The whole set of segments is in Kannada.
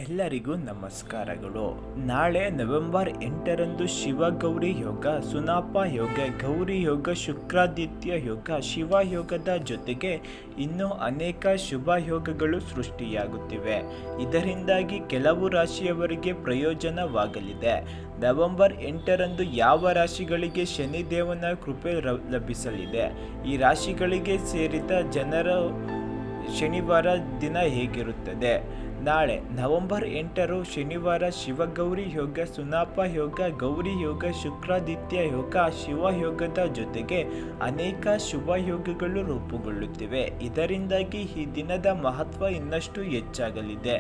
ಎಲ್ಲರಿಗೂ ನಮಸ್ಕಾರಗಳು. ನಾಳೆ ನವೆಂಬರ್ 8ರಂದು ಶಿವಗೌರಿ ಯೋಗ, ಸುನಾಪ ಯೋಗ, ಗೌರಿ ಯೋಗ, ಶುಕ್ರಾದಿತ್ಯ ಯೋಗ, ಶಿವಯೋಗದ ಜೊತೆಗೆ ಇನ್ನೂ ಅನೇಕ ಶುಭ ಯೋಗಗಳು ಸೃಷ್ಟಿಯಾಗುತ್ತಿವೆ. ಇದರಿಂದಾಗಿ ಕೆಲವು ರಾಶಿಯವರಿಗೆ ಪ್ರಯೋಜನವಾಗಲಿದೆ. ನವೆಂಬರ್ 8ರಂದು ಯಾವ ರಾಶಿಗಳಿಗೆ ಶನಿದೇವನ ಕೃಪೆ ಲಭಿಸಲಿದೆ? ಈ ರಾಶಿಗಳಿಗೆ ಸೇರಿದ ಜನರ ಶನಿವಾರ ದಿನ ಹೇಗಿರುತ್ತದೆ? ನಾಳೆ ನವೆಂಬರ್ 8ರು ಶನಿವಾರ ಶಿವಗೌರಿ ಯೋಗ, ಸುನಾಪ ಯೋಗ, ಗೌರಿ ಯೋಗ, ಶುಕ್ರಾದಿತ್ಯ ಯೋಗ, ಶಿವಯೋಗದ ಜೊತೆಗೆ ಅನೇಕ ಶುಭ ಯೋಗಗಳು ರೂಪುಗೊಳ್ಳುತ್ತಿವೆ. ಇದರಿಂದಾಗಿ ಈ ದಿನದ ಮಹತ್ವ ಇನ್ನಷ್ಟು ಹೆಚ್ಚಾಗಲಿದೆ.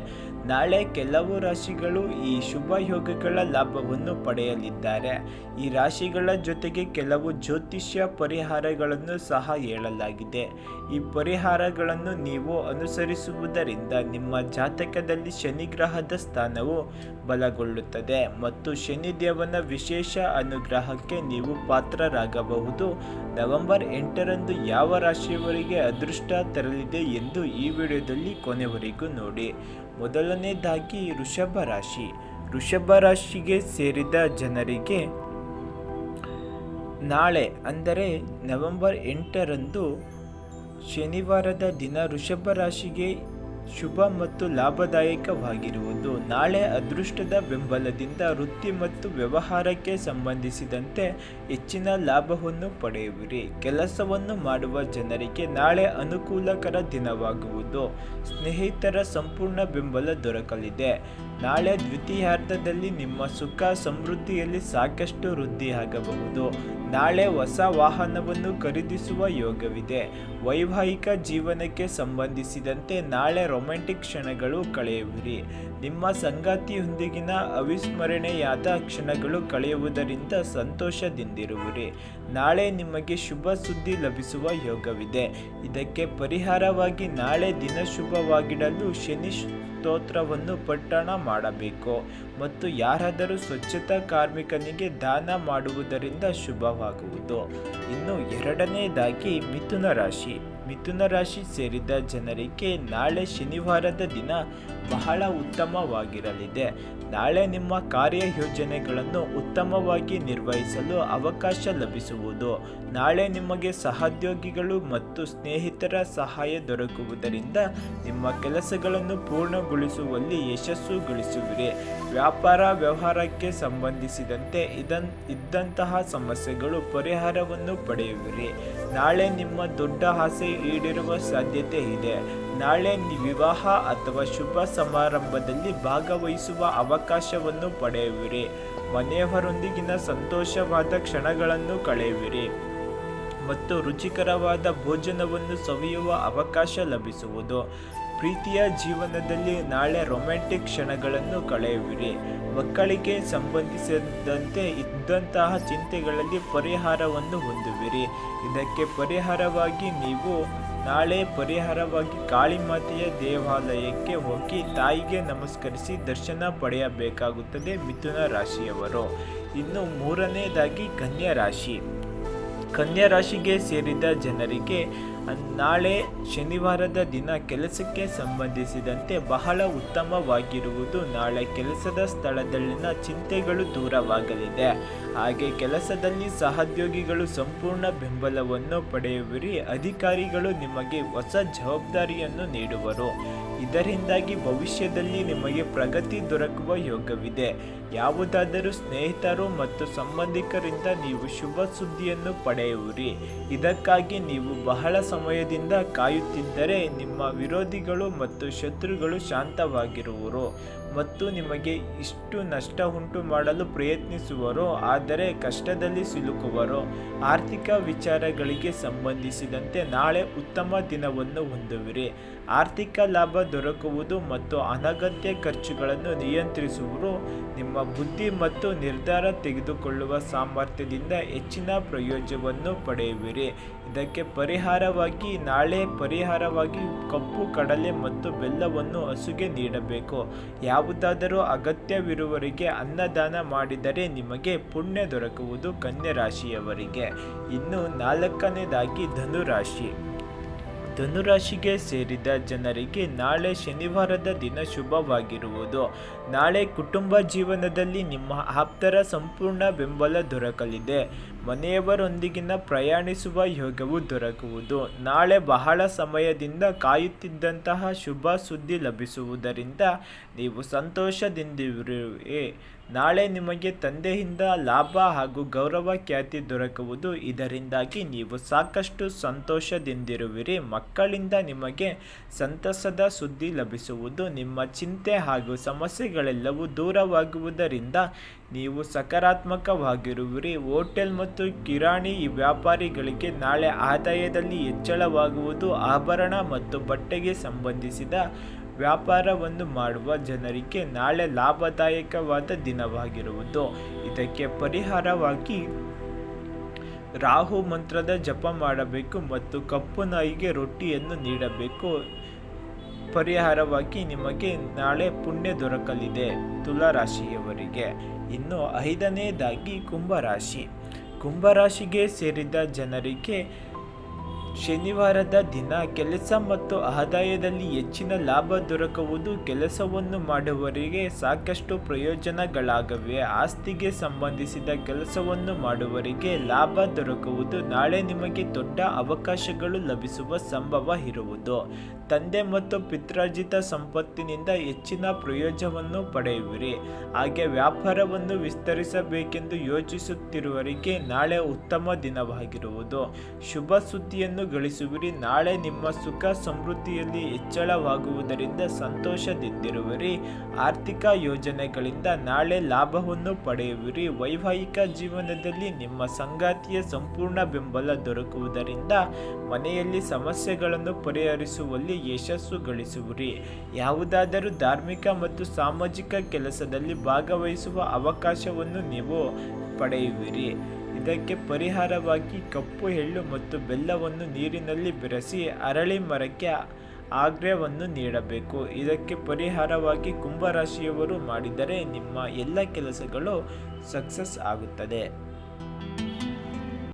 ನಾಳೆ ಕೆಲವು ರಾಶಿಗಳು ಈ ಶುಭ ಯೋಗಗಳ ಲಾಭವನ್ನು ಪಡೆಯಲಿದ್ದಾರೆ. ಈ ರಾಶಿಗಳ ಜೊತೆಗೆ ಕೆಲವು ಜ್ಯೋತಿಷ್ಯ ಪರಿಹಾರಗಳನ್ನು ಸಹ ಹೇಳಲಾಗಿದೆ. ಈ ಪರಿಹಾರಗಳನ್ನು ನೀವು ಅನುಸರಿಸುವುದರಿಂದ ನಿಮ್ಮ ಜಾತಕದಲ್ಲಿ ಶನಿಗ್ರಹದ ಸ್ಥಾನವು ಬಲಗೊಳ್ಳುತ್ತದೆ ಮತ್ತು ಶನಿದೇವನ ವಿಶೇಷ ಅನುಗ್ರಹಕ್ಕೆ ನೀವು ಪಾತ್ರರಾಗಬಹುದು. ನವೆಂಬರ್ 8ರಂದು ಯಾವ ರಾಶಿಯವರಿಗೆ ಅದೃಷ್ಟ ತರಲಿದೆ ಎಂದು ಈ ವಿಡಿಯೋದಲ್ಲಿ ಕೊನೆವರೆಗೂ ನೋಡಿ. ಮೊದಲನೇದಾಗಿ ವೃಷಭ ರಾಶಿ. ವೃಷಭ ರಾಶಿಗೆ ಸೇರಿದ ಜನರಿಗೆ ನಾಳೆ ಅಂದರೆ ನವೆಂಬರ್ 8ರಂದು ಶನಿವಾರದ ದಿನ ವೃಷಭ ರಾಶಿಗೆ ಶುಭ ಮತ್ತು ಲಾಭದಾಯಕವಾಗಿರುವುದು. ನಾಳೆ ಅದೃಷ್ಟದ ಬೆಂಬಲದಿಂದ ವೃತ್ತಿ ಮತ್ತು ವ್ಯವಹಾರಕ್ಕೆ ಸಂಬಂಧಿಸಿದಂತೆ ಹೆಚ್ಚಿನ ಲಾಭವನ್ನು ಪಡೆಯುವಿರಿ. ಕೆಲಸವನ್ನು ಮಾಡುವ ಜನರಿಗೆ ನಾಳೆ ಅನುಕೂಲಕರ ದಿನವಾಗುವುದು. ಸ್ನೇಹಿತರ ಸಂಪೂರ್ಣ ಬೆಂಬಲ ದೊರಕಲಿದೆ. ನಾಳೆ ದ್ವಿತೀಯಾರ್ಧದಲ್ಲಿ ನಿಮ್ಮ ಸುಖ ಸಮೃದ್ಧಿಯಲ್ಲಿ ಸಾಕಷ್ಟು ವೃದ್ಧಿಯಾಗಬಹುದು. ನಾಳೆ ಹೊಸ ವಾಹನವನ್ನು ಖರೀದಿಸುವ ಯೋಗವಿದೆ. ವೈವಾಹಿಕ ಜೀವನಕ್ಕೆ ಸಂಬಂಧಿಸಿದಂತೆ ನಾಳೆ ರೊಮ್ಯಾಂಟಿಕ್ ಕ್ಷಣಗಳು ಕಳೆಯುವಿರಿ. ನಿಮ್ಮ ಸಂಗಾತಿಯೊಂದಿಗಿನ ಅವಿಸ್ಮರಣೆಯಾದ ಕ್ಷಣಗಳು ಕಳೆಯುವುದರಿಂದ ಸಂತೋಷದಿಂದಿರುವಿರಿ. ನಾಳೆ ನಿಮಗೆ ಶುಭ ಸುದ್ದಿ ಲಭಿಸುವ ಯೋಗವಿದೆ. ಇದಕ್ಕೆ ಪರಿಹಾರವಾಗಿ ನಾಳೆ ದಿನ ಶುಭವಾಗಿಡಲು ಶನಿ ಸ್ತೋತ್ರವನ್ನು ಪಠಣ ಮಾಡಬೇಕು ಮತ್ತು ಯಾರಾದರೂ ಸ್ವಚ್ಛತಾ ಕಾರ್ಮಿಕನಿಗೆ ದಾನ ಮಾಡುವುದರಿಂದ ಶುಭವಾಗುವುದು. ಇನ್ನು ಎರಡನೇದಾಗಿ ಮಿಥುನ ರಾಶಿ. ಮಿಥುನ ರಾಶಿ ಸೇರಿದ ಜನರಿಗೆ ನಾಳೆ ಶನಿವಾರದ ದಿನ ಬಹಳ ಉತ್ತಮವಾಗಿರಲಿದೆ. ನಾಳೆ ನಿಮ್ಮ ಕಾರ್ಯಯೋಜನೆಗಳನ್ನು ಉತ್ತಮವಾಗಿ ನಿರ್ವಹಿಸಲು ಅವಕಾಶ ಲಭಿಸುವುದು. ನಾಳೆ ನಿಮಗೆ ಸಹೋದ್ಯೋಗಿಗಳು ಮತ್ತು ಸ್ನೇಹಿತರ ಸಹಾಯ ದೊರಕುವುದರಿಂದ ನಿಮ್ಮ ಕೆಲಸಗಳನ್ನು ಪೂರ್ಣಗೊಳಿಸುವಲ್ಲಿ ಯಶಸ್ಸು ಗಳಿಸುವಿರಿ. ವ್ಯಾಪಾರ ವ್ಯವಹಾರಕ್ಕೆ ಸಂಬಂಧಿಸಿದಂತೆ ಇದ್ದಂತಹ ಸಮಸ್ಯೆಗಳು ಪರಿಹಾರವನ್ನು ಪಡೆಯುವಿರಿ. ನಾಳೆ ನಿಮ್ಮ ದೊಡ್ಡ ಆಸೆ ಈಡೇರುವ ಸಾಧ್ಯತೆ ಇದೆ. ನಾಳೆ ವಿವಾಹ ಅಥವಾ ಶುಭ ಸಮಾರಂಭದಲ್ಲಿ ಭಾಗವಹಿಸುವ ಅವಕಾಶವನ್ನು ಪಡೆಯುವಿರಿ. ಮನೆಯವರೊಂದಿಗಿನ ಸಂತೋಷವಾದ ಕ್ಷಣಗಳನ್ನು ಕಳೆಯುವಿರಿ ಮತ್ತು ರುಚಿಕರವಾದ ಭೋಜನವನ್ನು ಸವಿಯುವ ಅವಕಾಶ ಲಭಿಸುವುದು. ಪ್ರೀತಿಯ ಜೀವನದಲ್ಲಿ ನಾಳೆ ರೊಮ್ಯಾಂಟಿಕ್ ಕ್ಷಣಗಳನ್ನು ಕಳೆಯುವಿರಿ. ಮಕ್ಕಳಿಗೆ ಸಂಬಂಧಿಸಿದಂತೆ ಇದ್ದಂತಹ ಚಿಂತೆಗಳಲ್ಲಿ ಪರಿಹಾರವನ್ನು ಹೊಂದುವಿರಿ. ಇದಕ್ಕೆ ಪರಿಹಾರವಾಗಿ ನೀವು ನಾಳೆ ಕಾಳಿಮಾತೆಯ ದೇವಾಲಯಕ್ಕೆ ಹೋಗಿ ತಾಯಿಗೆ ನಮಸ್ಕರಿಸಿ ದರ್ಶನ ಪಡೆಯಬೇಕಾಗುತ್ತದೆ ಮಿಥುನ ರಾಶಿಯವರು. ಇನ್ನು ಮೂರನೇದಾಗಿ ಕನ್ಯಾ ರಾಶಿ. ಕನ್ಯಾ ರಾಶಿಗೆ ಸೇರಿದ ಜನರಿಗೆ ನಾಳೆ ಶನಿವಾರದ ದಿನ ಕೆಲಸಕ್ಕೆ ಸಂಬಂಧಿಸಿದಂತೆ ಬಹಳ ಉತ್ತಮವಾಗಿರುವುದು. ನಾಳೆ ಕೆಲಸದ ಸ್ಥಳದಲ್ಲಿನ ಚಿಂತೆಗಳು ದೂರವಾಗಲಿದೆ. ಹಾಗೆ ಕೆಲಸದಲ್ಲಿ ಸಹೋದ್ಯೋಗಿಗಳು ಸಂಪೂರ್ಣ ಬೆಂಬಲವನ್ನು ಪಡೆಯುವಿರಿ. ಅಧಿಕಾರಿಗಳು ನಿಮಗೆ ಹೊಸ ಜವಾಬ್ದಾರಿಯನ್ನು ನೀಡುವರು. ಇದರಿಂದಾಗಿ ಭವಿಷ್ಯದಲ್ಲಿ ನಿಮಗೆ ಪ್ರಗತಿ ದೊರಕುವ ಯೋಗವಿದೆ. ಯಾವುದಾದರೂ ಸ್ನೇಹಿತರು ಮತ್ತು ಸಂಬಂಧಿಕರಿಂದ ನೀವು ಶುಭ ಸುದ್ದಿಯನ್ನು ಪಡೆಯುವಿರಿ. ಇದಕ್ಕಾಗಿ ನೀವು ಬಹಳ ಸಮಯದಿಂದ ಕಾಯುತ್ತಿದ್ದರೆ ನಿಮ್ಮ ವಿರೋಧಿಗಳು ಮತ್ತು ಶತ್ರುಗಳು ಶಾಂತವಾಗಿರುವರು ಮತ್ತು ನಿಮಗೆ ಇಷ್ಟು ನಷ್ಟ ಉಂಟು ಮಾಡಲು ಪ್ರಯತ್ನಿಸುವರು, ಆದರೆ ಕಷ್ಟದಲ್ಲಿ ಸಿಲುಕುವರು. ಆರ್ಥಿಕ ವಿಚಾರಗಳಿಗೆ ಸಂಬಂಧಿಸಿದಂತೆ ನಾಳೆ ಉತ್ತಮ ದಿನವನ್ನು ಹೊಂದುವಿರಿ. ಆರ್ಥಿಕ ಲಾಭ ದೊರಕುವುದು ಮತ್ತು ಅನಗತ್ಯ ಖರ್ಚುಗಳನ್ನು ನಿಯಂತ್ರಿಸುವುದು. ನಿಮ್ಮ ಬುದ್ಧಿ ಮತ್ತು ನಿರ್ಧಾರ ತೆಗೆದುಕೊಳ್ಳುವ ಸಾಮರ್ಥ್ಯದಿಂದ ಹೆಚ್ಚಿನ ಪ್ರಯೋಜನವನ್ನು ಪಡೆಯುವಿರಿ. ಇದಕ್ಕೆ ಪರಿಹಾರವಾಗಿ ಕಪ್ಪು ಕಡಲೆ ಮತ್ತು ಬೆಲ್ಲವನ್ನು ಹಸುಗೆ ನೀಡಬೇಕು. ಯಾವುದಾದರೂ ಅಗತ್ಯವಿರುವವರಿಗೆ ಅನ್ನದಾನ ಮಾಡಿದರೆ ನಿಮಗೆ ಪುಣ್ಯ ದೊರಕುವುದು ಕನ್ಯಾ ರಾಶಿಯವರಿಗೆ. ಇನ್ನು ನಾಲ್ಕನೇದಾಗಿ ಧನುರಾಶಿ. ಧನುರಾಶಿಗೆ ಸೇರಿದ ಜನರಿಗೆ ನಾಳೆ ಶನಿವಾರದ ದಿನ ಶುಭವಾಗಿರುವುದು. ನಾಳೆ ಕುಟುಂಬ ಜೀವನದಲ್ಲಿ ನಿಮ್ಮ ಆಪ್ತರ ಸಂಪೂರ್ಣ ಬೆಂಬಲ ದೊರಕಲಿದೆ. ಮನೆಯವರೊಂದಿಗಿನ ಪ್ರಯಾಣಿಸುವ ಯೋಗವು ದೊರಕುವುದು. ನಾಳೆ ಬಹಳ ಸಮಯದಿಂದ ಕಾಯುತ್ತಿದ್ದಂತಹ ಶುಭ ಸುದ್ದಿ ಲಭಿಸುವುದರಿಂದ ನೀವು ಸಂತೋಷದಿಂದಿರುವಿರಿ. ನಾಳೆ ನಿಮಗೆ ತಂದೆಯಿಂದ ಲಾಭ ಹಾಗೂ ಗೌರವ ಖ್ಯಾತಿ ದೊರಕುವುದು. ಇದರಿಂದಾಗಿ ನೀವು ಸಾಕಷ್ಟು ಸಂತೋಷದಿಂದಿರುವಿರಿ. ಮಕ್ಕಳಿಂದ ನಿಮಗೆ ಸಂತಸದ ಸುದ್ದಿ ಲಭಿಸುವುದು. ನಿಮ್ಮ ಚಿಂತೆ ಹಾಗೂ ಸಮಸ್ಯೆಗಳೆಲ್ಲವೂ ದೂರವಾಗುವುದರಿಂದ ನೀವು ಸಕಾರಾತ್ಮಕವಾಗಿರುವಿರಿ. ಹೋಟೆಲ್ ಮತ್ತು ಕಿರಾಣಿ ವ್ಯಾಪಾರಿಗಳಿಗೆ ನಾಳೆ ಆದಾಯದಲ್ಲಿ ಹೆಚ್ಚಳವಾಗುವುದು. ಆಭರಣ ಮತ್ತು ಬಟ್ಟೆಗೆ ಸಂಬಂಧಿಸಿದ ವ್ಯಾಪಾರವನ್ನು ಮಾಡುವ ಜನರಿಗೆ ನಾಳೆ ಲಾಭದಾಯಕವಾದ ದಿನವಾಗಿರುವುದು. ಇದಕ್ಕೆ ಪರಿಹಾರವಾಗಿ ರಾಹು ಮಂತ್ರದ ಜಪ ಮಾಡಬೇಕು ಮತ್ತು ಕಪ್ಪು ನಾಯಿಗೆ ರೊಟ್ಟಿಯನ್ನು ನೀಡಬೇಕು. ಪರಿಹಾರವಾಗಿ ನಿಮಗೆ ನಾಳೆ ಪುಣ್ಯ ದೊರಕಲಿದೆ ತುಲಾರಾಶಿಯವರಿಗೆ. ಇನ್ನು 5ನೇದಾಗಿ ಕುಂಭರಾಶಿ. ಕುಂಭರಾಶಿಗೆ ಸೇರಿದ ಜನರಿಗೆ ಶನಿವಾರದ ದಿನ ಕೆಲಸ ಮತ್ತು ಆದಾಯದಲ್ಲಿ ಹೆಚ್ಚಿನ ಲಾಭ ದೊರಕುವುದು. ಕೆಲಸವನ್ನು ಮಾಡುವವರಿಗೆ ಸಾಕಷ್ಟು ಪ್ರಯೋಜನಗಳಾಗವೆ. ಆಸ್ತಿಗೆ ಸಂಬಂಧಿಸಿದ ಕೆಲಸವನ್ನು ಮಾಡುವವರಿಗೆ ಲಾಭ ದೊರಕುವುದು. ನಾಳೆ ನಿಮಗೆ ದೊಡ್ಡ ಅವಕಾಶಗಳು ಲಭಿಸುವ ಸಂಭವ ಇರುವುದು. ತಂದೆ ಮತ್ತು ಪಿತ್ರಾರ್ಜಿತ ಸಂಪತ್ತಿನಿಂದ ಹೆಚ್ಚಿನ ಪ್ರಯೋಜನವನ್ನು ಪಡೆಯುವಿರಿ. ಹಾಗೆ ವ್ಯಾಪಾರವನ್ನು ವಿಸ್ತರಿಸಬೇಕೆಂದು ಯೋಚಿಸುತ್ತಿರುವವರಿಗೆ ನಾಳೆ ಉತ್ತಮ ದಿನವಾಗಿರುವುದು. ಶುಭ ಸುದ್ದಿಯನ್ನು ಗಳಿಸುವಿರಿ. ನಾಳೆ ನಿಮ್ಮ ಸುಖ ಸಮೃದ್ಧಿಯಲ್ಲಿ ಹೆಚ್ಚಳವಾಗುವುದರಿಂದ ಸಂತೋಷದಿಂದಿರುವಿರಿ. ಆರ್ಥಿಕ ಯೋಜನೆಗಳಿಂದ ನಾಳೆ ಲಾಭವನ್ನು ಪಡೆಯುವಿರಿ. ವೈವಾಹಿಕ ಜೀವನದಲ್ಲಿ ನಿಮ್ಮ ಸಂಗಾತಿಯ ಸಂಪೂರ್ಣ ಬೆಂಬಲ ದೊರಕುವುದರಿಂದ ಮನೆಯಲ್ಲಿ ಸಮಸ್ಯೆಗಳನ್ನು ಪರಿಹರಿಸುವಲ್ಲಿ ಯಶಸ್ಸು ಗಳಿಸುವಿರಿ. ಯಾವುದಾದರೂ ಧಾರ್ಮಿಕ ಮತ್ತು ಸಾಮಾಜಿಕ ಕೆಲಸದಲ್ಲಿ ಭಾಗವಹಿಸುವ ಅವಕಾಶವನ್ನು ನೀವು ಪಡೆಯುವಿರಿ. ಇದಕ್ಕೆ ಪರಿಹಾರವಾಗಿ ಕಪ್ಪು ಎಳ್ಳು ಮತ್ತು ಬೆಲ್ಲವನ್ನು ನೀರಿನಲ್ಲಿ ಬೆರೆಸಿ ಅರಳಿ ಮರಕ್ಕೆ ಆಘ್ರಾಣವನ್ನು ನೀಡಬೇಕು. ಇದಕ್ಕೆ ಪರಿಹಾರವಾಗಿ ಕುಂಭರಾಶಿಯವರು ಮಾಡಿದರೆ ನಿಮ್ಮ ಎಲ್ಲ ಕೆಲಸಗಳು ಸಕ್ಸಸ್ ಆಗುತ್ತದೆ.